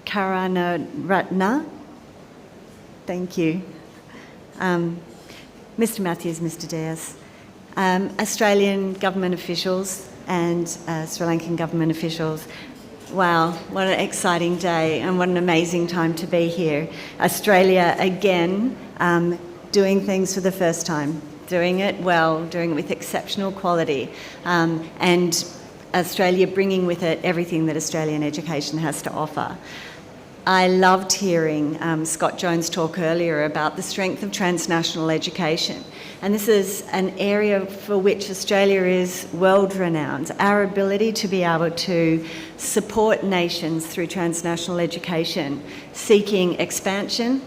Karanaratna, thank you, Mr Matthews, Mr Diaz, Australian government officials and Sri Lankan government officials. Wow, what an exciting day and what an amazing time to be here. Australia again doing things for the first time, doing it well, doing it with exceptional quality, and Australia bringing with it everything that Australian education has to offer. I loved hearing Scott Jones talk earlier about the strength of transnational education. And this is an area for which Australia is world-renowned. Our ability to be able to support nations through transnational education, seeking expansion,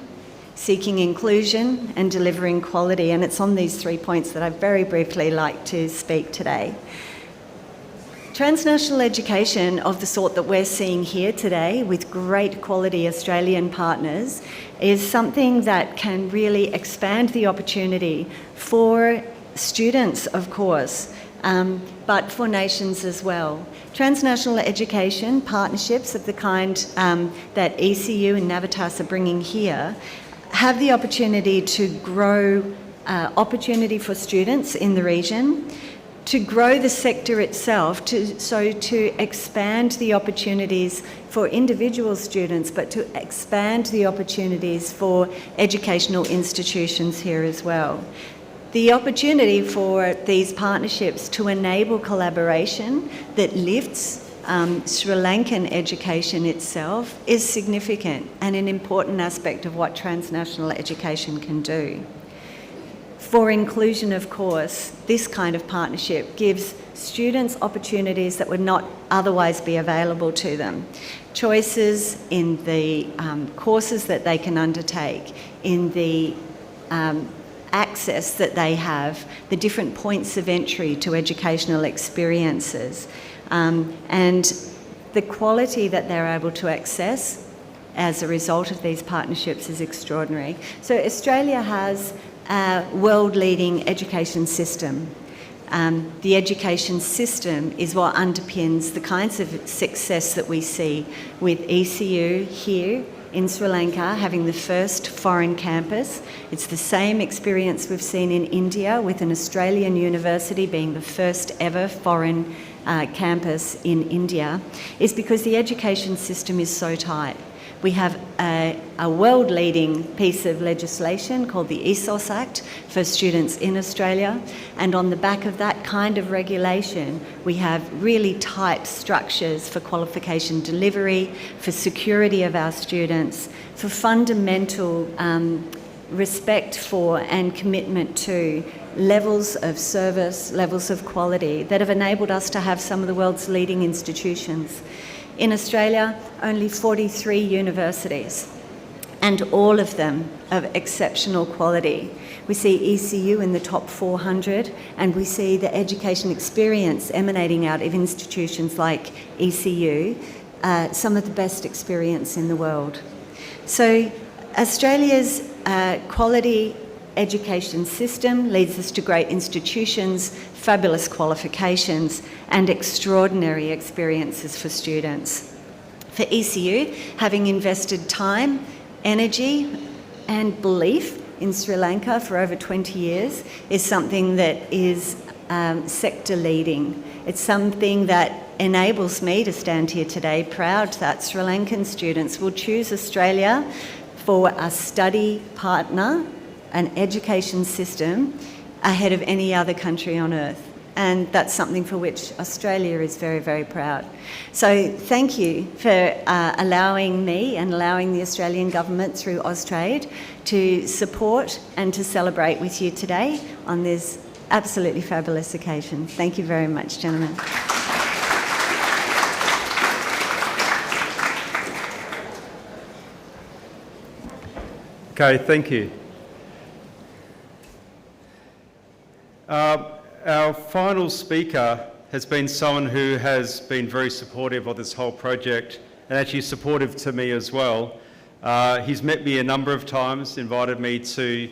seeking inclusion, and delivering quality. And it's on these 3 points that I'd very briefly like to speak today. Transnational education of the sort that we're seeing here today with great quality Australian partners is something that can really expand the opportunity for students, of course, but for nations as well. Transnational education partnerships of the kind that ECU and Navitas are bringing here have the opportunity to grow opportunity for students in the region, to grow the sector itself, to expand the opportunities for individual students, but to expand the opportunities for educational institutions here as well. The opportunity for these partnerships to enable collaboration that lifts Sri Lankan education itself is significant and an important aspect of what transnational education can do. For inclusion, of course, this kind of partnership gives students opportunities that would not otherwise be available to them. Choices in the courses that they can undertake, in the access that they have, the different points of entry to educational experiences, and the quality that they're able to access as a result of these partnerships is extraordinary. So Australia has a world-leading education system. The education system is what underpins the kinds of success that we see with ECU here in Sri Lanka having the first foreign campus. It's the same experience we've seen in India with an Australian university being the first ever foreign campus in India, is because the education system is so tight. We have a world-leading piece of legislation called the ESOS Act for students in Australia, and on the back of that kind of regulation, we have really tight structures for qualification delivery, for security of our students, for fundamental respect for and commitment to levels of service, levels of quality that have enabled us to have some of the world's leading institutions. In Australia, only 43 universities, and all of them of exceptional quality. We see ECU in the top 400, and we see the education experience emanating out of institutions like ECU, some of the best experience in the world. So Australia's quality education system leads us to great institutions, fabulous qualifications, and extraordinary experiences for students. For ECU, having invested time, energy, and belief in Sri Lanka for over 20 years is something that is sector leading. It's something that enables me to stand here today proud that Sri Lankan students will choose Australia for a study partner, an education system, ahead of any other country on earth. And that's something for which Australia is very, very proud. So thank you for allowing me and allowing the Australian government through Austrade to support and to celebrate with you today on this absolutely fabulous occasion. Thank you very much, gentlemen. Okay, thank you. Our final speaker has been someone who has been very supportive of this whole project and actually supportive to me as well. He's met me a number of times, invited me to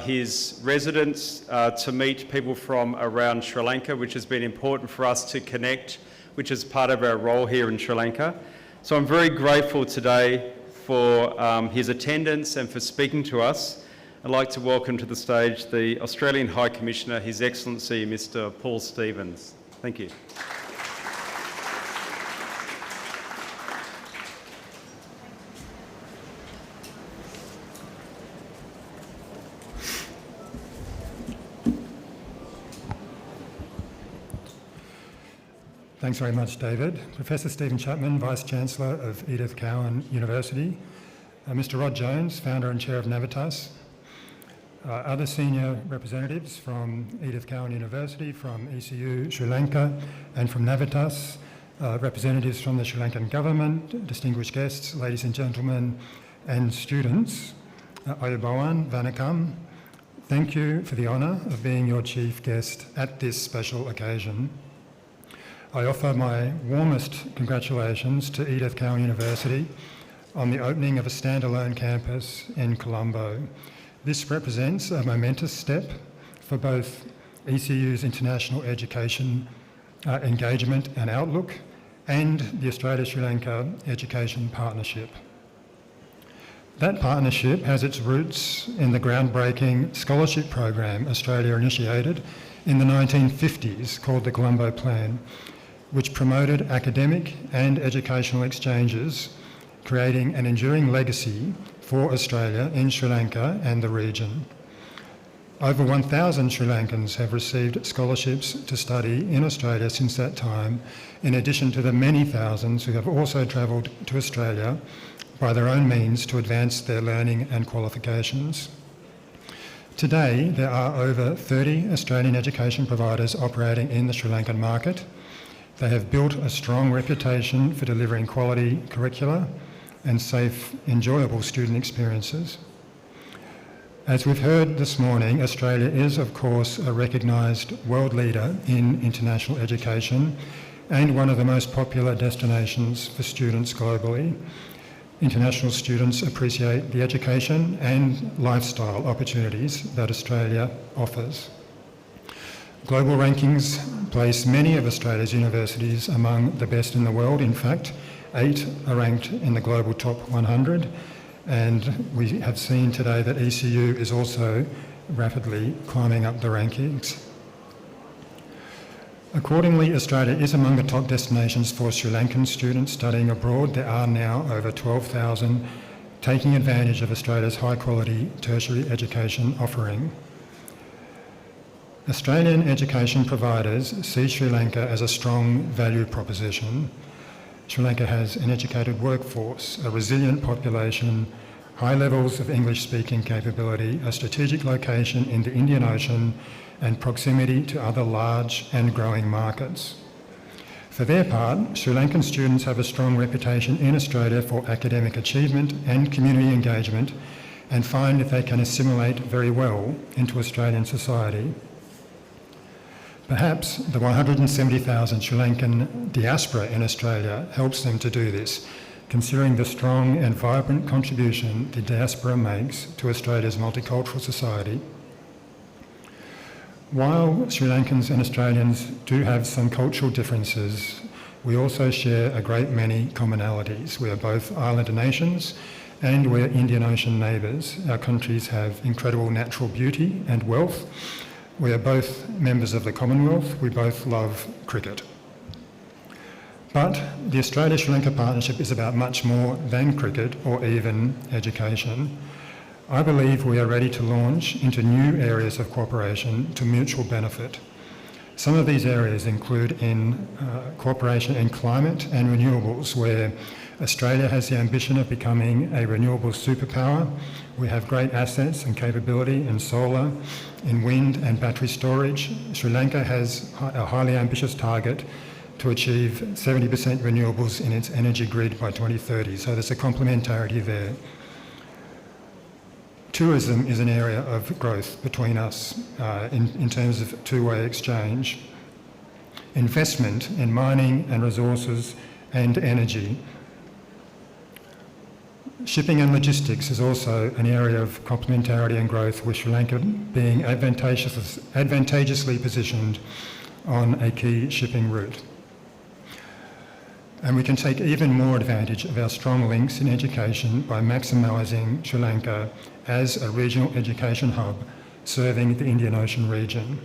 his residence to meet people from around Sri Lanka, which has been important for us to connect, which is part of our role here in Sri Lanka. So I'm very grateful today for his attendance and for speaking to us. I'd like to welcome to the stage the Australian High Commissioner, His Excellency Mr. Paul Stevens. Thank you. Thanks very much, David. Professor Stephen Chapman, Vice-Chancellor of Edith Cowan University, Mr. Rod Jones, Founder and Chair of Navitas, other senior representatives from Edith Cowan University, from ECU Sri Lanka and from Navitas, representatives from the Sri Lankan government, distinguished guests, ladies and gentlemen, and students. Ayubowan, Vanakkam, thank you for the honour of being your chief guest at this special occasion. I offer my warmest congratulations to Edith Cowan University on the opening of a standalone campus in Colombo. This represents a momentous step for both ECU's international education engagement and outlook and the Australia-Sri Lanka Education Partnership. That partnership has its roots in the groundbreaking scholarship program Australia initiated in the 1950s called the Colombo Plan, which promoted academic and educational exchanges, creating an enduring legacy for Australia in Sri Lanka and the region. Over 1,000 Sri Lankans have received scholarships to study in Australia since that time, in addition to the many thousands who have also travelled to Australia by their own means to advance their learning and qualifications. Today, there are over 30 Australian education providers operating in the Sri Lankan market. They have built a strong reputation for delivering quality curricula and safe, enjoyable student experiences. As we've heard this morning, Australia is, of course, a recognised world leader in international education and one of the most popular destinations for students globally. International students appreciate the education and lifestyle opportunities that Australia offers. Global rankings place many of Australia's universities among the best in the world. In fact, 8 are ranked in the global top 100, and we have seen today that ECU is also rapidly climbing up the rankings. Accordingly, Australia is among the top destinations for Sri Lankan students studying abroad. There are now over 12,000 taking advantage of Australia's high-quality tertiary education offering. Australian education providers see Sri Lanka as a strong value proposition. Sri Lanka has an educated workforce, a resilient population, high levels of English-speaking capability, a strategic location in the Indian Ocean, and proximity to other large and growing markets. For their part, Sri Lankan students have a strong reputation in Australia for academic achievement and community engagement, and find that they can assimilate very well into Australian society. Perhaps the 170,000 Sri Lankan diaspora in Australia helps them to do this, considering the strong and vibrant contribution the diaspora makes to Australia's multicultural society. While Sri Lankans and Australians do have some cultural differences, we also share a great many commonalities. We are both islander nations and we're Indian Ocean neighbours. Our countries have incredible natural beauty and wealth. We are both members of the Commonwealth. We both love cricket. But the Australia-Sri Lanka partnership is about much more than cricket or even education. I believe we are ready to launch into new areas of cooperation to mutual benefit. Some of these areas include in cooperation in climate and renewables, where Australia has the ambition of becoming a renewable superpower. We have great assets and capability in solar, in wind and battery storage. Sri Lanka has a highly ambitious target to achieve 70% renewables in its energy grid by 2030, so there's a complementarity there. Tourism is an area of growth between us in terms of two-way exchange. Investment in mining and resources and energy. Shipping and logistics is also an area of complementarity and growth, with Sri Lanka being advantageously positioned on a key shipping route. And we can take even more advantage of our strong links in education by maximising Sri Lanka as a regional education hub serving the Indian Ocean region.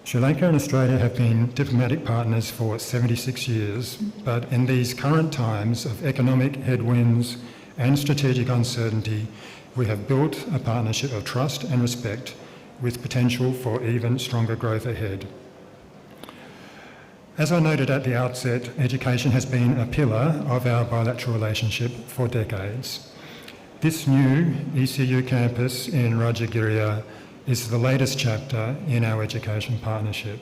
Sri Lanka and Australia have been diplomatic partners for 76 years, but in these current times of economic headwinds and strategic uncertainty, we have built a partnership of trust and respect with potential for even stronger growth ahead. As I noted at the outset, education has been a pillar of our bilateral relationship for decades. This new ECU campus in Rajagiriya is the latest chapter in our education partnership.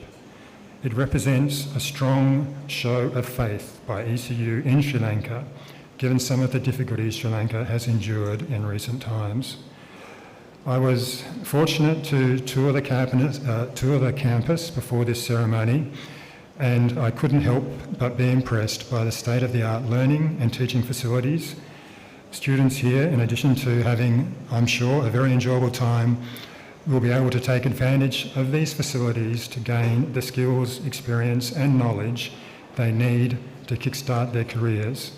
It represents a strong show of faith by ECU in Sri Lanka, given some of the difficulties Sri Lanka has endured in recent times. I was fortunate to tour the campus before this ceremony, and I couldn't help but be impressed by the state-of-the-art learning and teaching facilities. Students here, in addition to having, I'm sure, a very enjoyable time, will be able to take advantage of these facilities to gain the skills, experience and knowledge they need to kickstart their careers.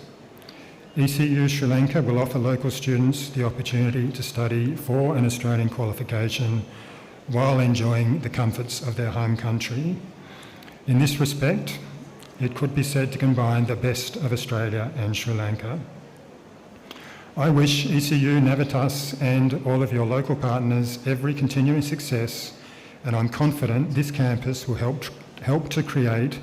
ECU Sri Lanka will offer local students the opportunity to study for an Australian qualification while enjoying the comforts of their home country. In this respect, it could be said to combine the best of Australia and Sri Lanka. I wish ECU, Navitas and all of your local partners every continuing success, and I'm confident this campus will help to create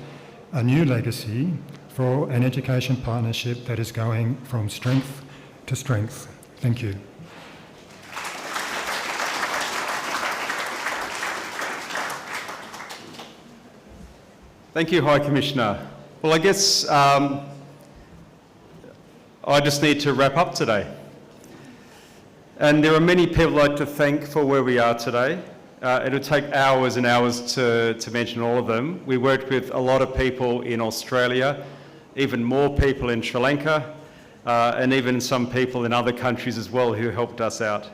a new legacy for an education partnership that is going from strength to strength. Thank you. Thank you, High Commissioner. Well, I guess I just need to wrap up today. And there are many people I'd like to thank for where we are today. It'll take hours and hours to mention all of them. We worked with a lot of people in Australia, even more people in Sri Lanka, and even some people in other countries as well who helped us out.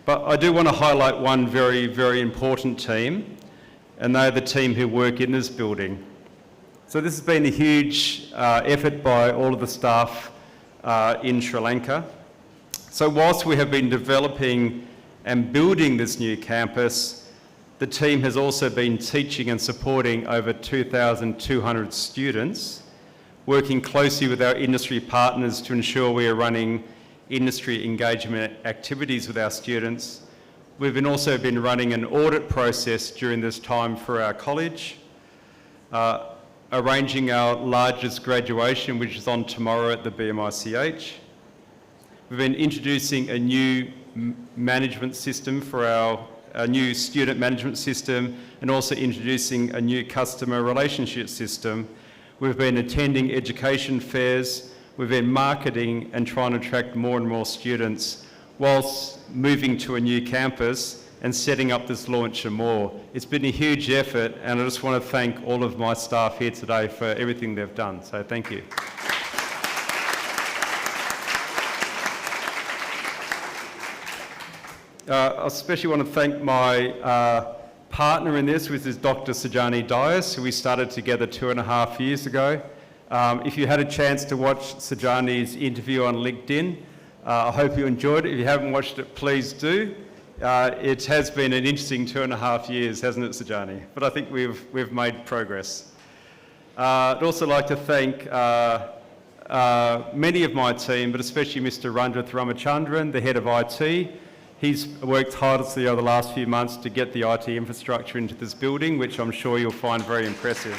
But I do want to highlight one very, very important team, and they're the team who work in this building. So this has been a huge effort by all of the staff in Sri Lanka. So whilst we have been developing and building this new campus, the team has also been teaching and supporting over 2,200 students, working closely with our industry partners to ensure we are running industry engagement activities with our students. We've also been running an audit process during this time for our college, arranging our largest graduation, which is on tomorrow at the BMICH. We've been introducing a new management system for our new student management system, and also introducing a new customer relationship system. We've been attending education fairs, we've been marketing and trying to attract more and more students whilst moving to a new campus and setting up this launch and more. It's been a huge effort, and I just want to thank all of my staff here today for everything they've done, so thank you. I especially want to thank my partner in this, which is Dr. Sajani Dias, who we started together 2.5 years ago. If you had a chance to watch Sajani's interview on LinkedIn, I hope you enjoyed it. If you haven't watched it, please do. It has been an interesting 2.5 years, hasn't it, Sajani? But I think we've made progress. I'd also like to thank many of my team, but especially Mr. Ranjith Ramachandran, the head of IT. He's worked tirelessly over the last few months to get the IT infrastructure into this building, which I'm sure you'll find very impressive.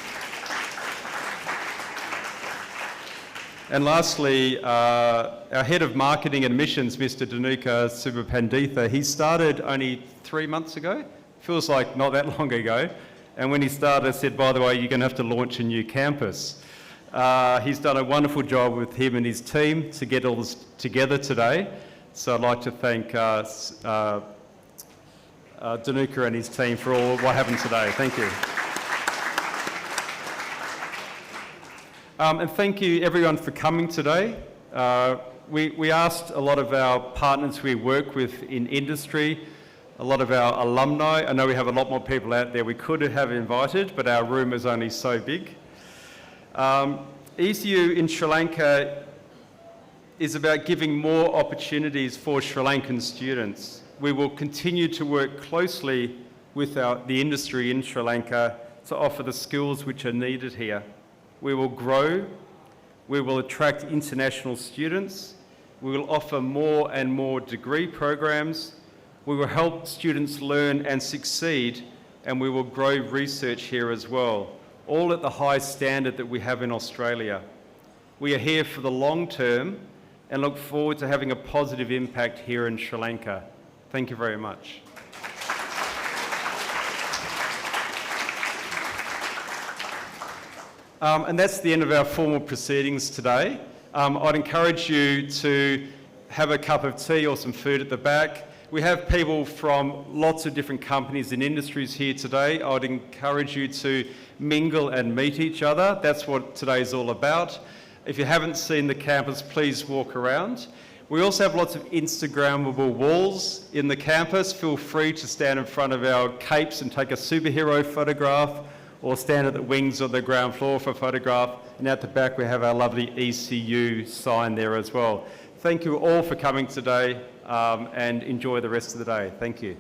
And lastly, our head of marketing and missions, Mr. Dhanuka Subapanditha, he started only 3 months ago. Feels like not that long ago. And when he started, I said, by the way, you're going to have to launch a new campus. He's done a wonderful job with him and his team to get all this together today. So I'd like to thank Dhanuka and his team for all what happened today. Thank you. And thank you everyone for coming today. We asked a lot of our partners we work with in industry, a lot of our alumni. I know we have a lot more people out there we could have invited, but our room is only so big. ECU in Sri Lanka is about giving more opportunities for Sri Lankan students. We will continue to work closely with the industry in Sri Lanka to offer the skills which are needed here. We will grow, we will attract international students, we will offer more and more degree programs, we will help students learn and succeed, and we will grow research here as well, all at the high standard that we have in Australia. We are here for the long term and look forward to having a positive impact here in Sri Lanka. Thank you very much. And that's the end of our formal proceedings today. I'd encourage you to have a cup of tea or some food at the back. We have people from lots of different companies and industries here today. I'd encourage you to mingle and meet each other. That's what today's all about. If you haven't seen the campus, please walk around. We also have lots of Instagrammable walls in the campus. Feel free to stand in front of our capes and take a superhero photograph, or stand at the wings or the ground floor for a photograph. And at the back we have our lovely ECU sign there as well. Thank you all for coming today, and enjoy the rest of the day. Thank you.